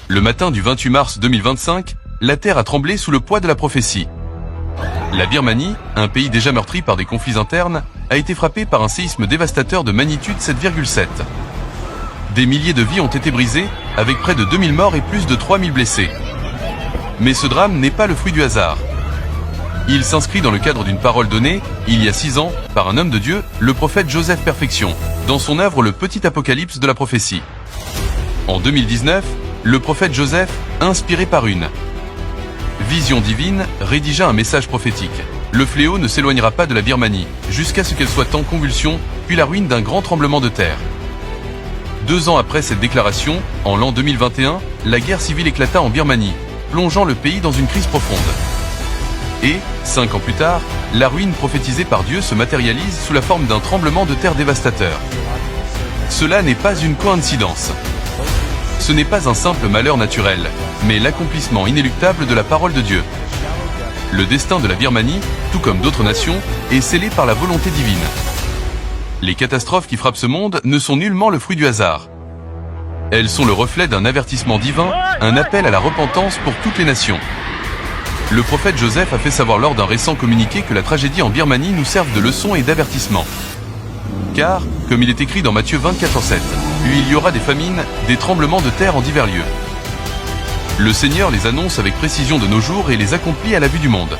Le matin du 28 mars 2025, la Terre a tremblé sous le poids de la prophétie. La Birmanie, un pays déjà meurtri par des conflits internes, a été frappé par un séisme dévastateur de magnitude 7,7. Des milliers de vies ont été brisées, avec près de 2000 morts et plus de 3000 blessés. Mais ce drame n'est pas le fruit du hasard. Il s'inscrit dans le cadre d'une parole donnée, il y a 6 ans, par un homme de Dieu, le prophète Joseph Perfection, dans son œuvre Le Petit Apocalypse de la prophétie. En 2019, le prophète Joseph, inspiré par une vision divine, rédigea un message prophétique. Le fléau ne s'éloignera pas de la Birmanie, jusqu'à ce qu'elle soit en convulsion, puis la ruine d'un grand tremblement de terre. 2 ans après cette déclaration, en l'an 2021, la guerre civile éclata en Birmanie, plongeant le pays dans une crise profonde. Et, 5 ans plus tard, la ruine prophétisée par Dieu se matérialise sous la forme d'un tremblement de terre dévastateur. Cela n'est pas une coïncidence. Ce n'est pas un simple malheur naturel, mais l'accomplissement inéluctable de la parole de Dieu. Le destin de la Birmanie, tout comme d'autres nations, est scellé par la volonté divine. Les catastrophes qui frappent ce monde ne sont nullement le fruit du hasard. Elles sont le reflet d'un avertissement divin, un appel à la repentance pour toutes les nations. Le prophète Joseph a fait savoir lors d'un récent communiqué que la tragédie en Birmanie nous serve de leçon et d'avertissement. Car, comme il est écrit dans Matthieu 24:7, il y aura des famines, des tremblements de terre en divers lieux. Le Seigneur les annonce avec précision de nos jours et les accomplit à la vue du monde.